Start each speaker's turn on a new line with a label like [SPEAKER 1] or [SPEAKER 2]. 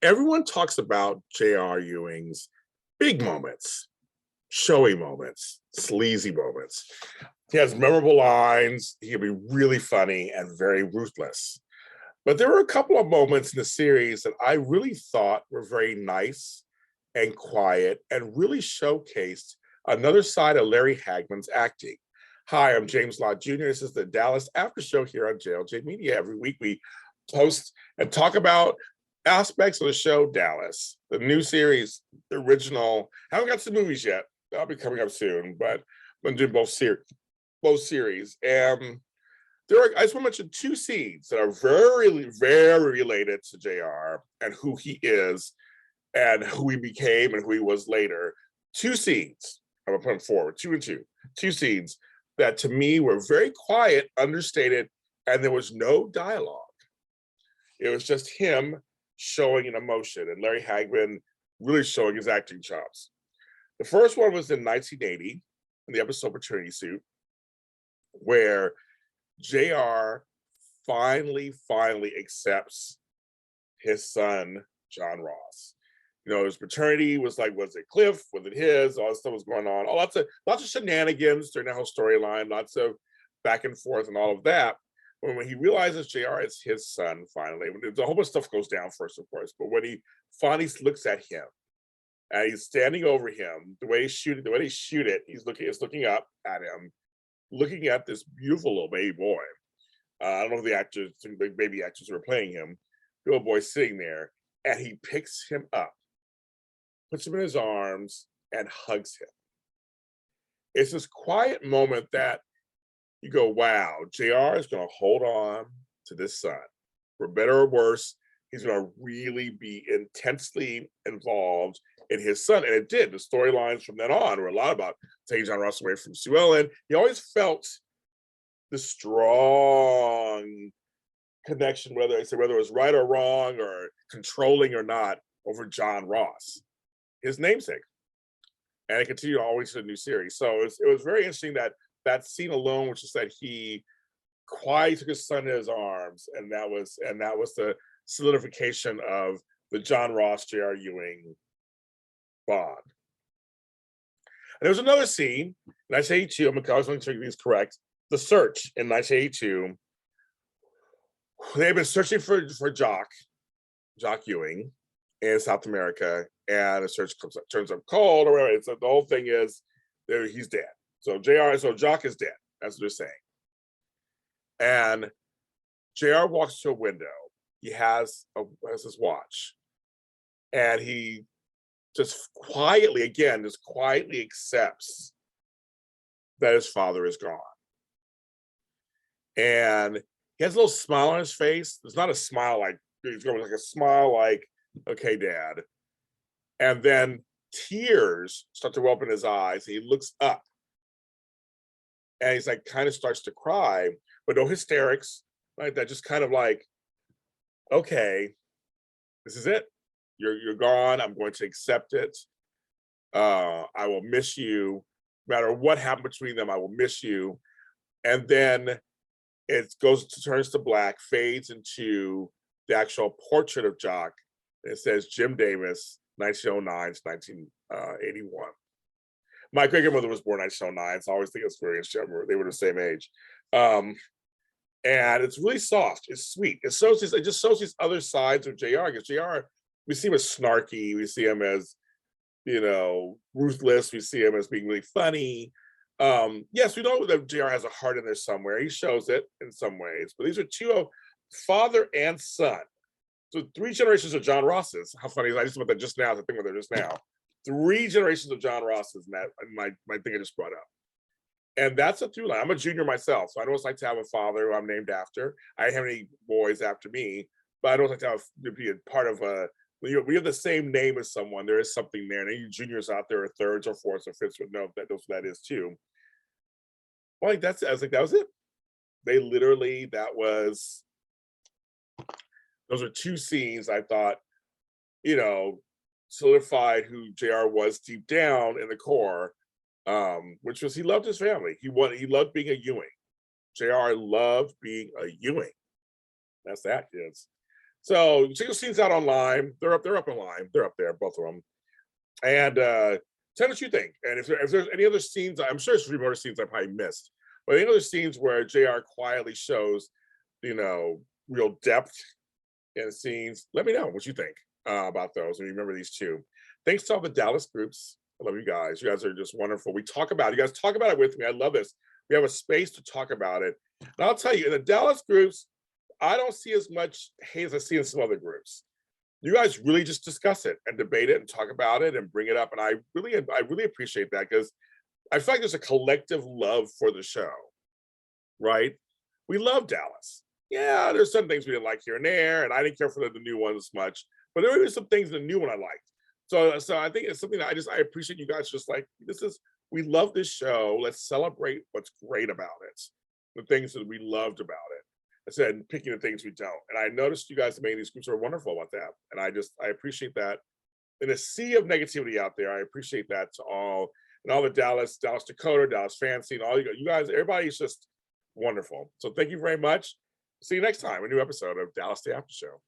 [SPEAKER 1] Everyone talks about J.R. Ewing's big moments, showy moments, sleazy moments. He has memorable lines. He can be really funny and very ruthless. But there were a couple of moments in the series that I really thought were very nice and quiet and really showcased another side of Larry Hagman's acting. Hi, I'm James Lott Jr. This is the Dallas Aftershow here on JLJ Media. Every week we post and talk about aspects of the show Dallas, the new series, the original. I haven't got to the movies yet. That'll be coming up soon, but I'm gonna do both series. And I just want to mention two scenes that are very, very related to JR and who he is and who he became and who he was later. Two scenes. I'm gonna put them forward, two and two. Two scenes that to me were very quiet, understated, and there was no dialogue. It was just him showing an emotion and Larry Hagman really showing his acting chops. The first one was in 1980 in the episode Paternity Suit, where JR finally accepts his son, John Ross. You know, his paternity was it Cliff? Was it his? All this stuff was going on. Lots of shenanigans during the whole storyline, lots of back and forth and all of that. When he realizes JR is his son, finally, the whole bunch of stuff goes down first, of course, but when he finally looks at him and he's standing over him, the way they shoot it, he's looking up at him, looking at this beautiful little baby boy. I don't know if the actors, the baby actors who are playing him, the little boy sitting there, and he picks him up, puts him in his arms, and hugs him. It's this quiet moment that you go, wow, JR is going to hold on to this son. For better or worse, he's going to really be intensely involved in his son. And it did. The storylines from then on were a lot about taking John Ross away from Sue Ellen. He always felt the strong connection, whether it was right or wrong or controlling or not, over John Ross, his namesake. And it continued always to the new series. So it was very interesting that scene alone, which is that he quietly took his son in his arms, and that was the solidification of the John Ross, J.R. Ewing bond. And there was another scene in 1982. I was going to make these correct. The Search in 1982. They had been searching for Jock Ewing in South America, and the search turns up cold or whatever. So the whole thing is he's dead. So Jock is dead. That's what they're saying. And JR walks to a window. He has his watch, and he just quietly accepts that his father is gone. And he has a little smile on his face. It's not a smile like he's going like a smile like, okay, Dad. And then tears start to well up in his eyes. He looks up and he's like kind of starts to cry, but no hysterics, like that, just kind of like, okay, this is it. You're gone. I'm going to accept it. I will miss you. No matter what happened between them, I will miss you. And then it turns to black, fades into the actual portrait of Jock. It says Jim Davis, 1909 to 1981. My great grandmother was born in 1909, so I always think it's very interesting. They were the same age. And it's really soft. It's sweet. It just shows these other sides of JR. Because JR, we see him as snarky. We see him as, ruthless. We see him as being really funny. Yes, we know that JR has a heart in there somewhere. He shows it in some ways. But these are two father and son. So 3 generations of John Rosses. How funny is that? I just went that just now. I think about that just now. 3 generations of John Rosses, and that my thing I just brought up. And that's a through line. I'm a junior myself, so I know what it's like to have a father who I'm named after. I don't have any boys after me, but I know what it's like to be a part of a. When you have the same name as someone, there is something there. And any juniors out there, or thirds or fourths or fifths would know that that is too. Well, I was like, that was it. They literally, those are 2 scenes I thought, solidified who JR was deep down in the core, which was he loved his family. He loved being a Ewing. JR loved being a Ewing. That's that, kids. So check those scenes out online. They're up online. They're up there, both of them. And tell me what you think. And if there's any other scenes, I'm sure there's 3 more scenes I probably missed. But any other scenes where JR quietly shows, real depth in the scenes, let me know what you think about those. And remember these 2. Thanks to all the Dallas groups. I love you guys. You guys are just wonderful. We talk about it. You guys talk about it with me. I love this. We have a space to talk about it. And I'll tell you, in the Dallas groups, I don't see as much hate as I see in some other groups. You guys really just discuss it and debate it and talk about it and bring it up. And I really appreciate that, because I feel like there's a collective love for the show, right? We love Dallas. Yeah, there's some things we didn't like here and there, and I didn't care for the new ones as much, but there were some things in the new one I liked. So I think it's something that I appreciate you guys just like, we love this show. Let's celebrate what's great about it, the things that we loved about it, instead of picking the things we don't. And I noticed you guys made these groups are wonderful about that. And I appreciate that. In a sea of negativity out there, I appreciate that to all, and all the Dallas Decoder, Dallas Fancy, and all you guys, everybody's just wonderful. So thank you very much. See you next time, a new episode of Dallas the After Show.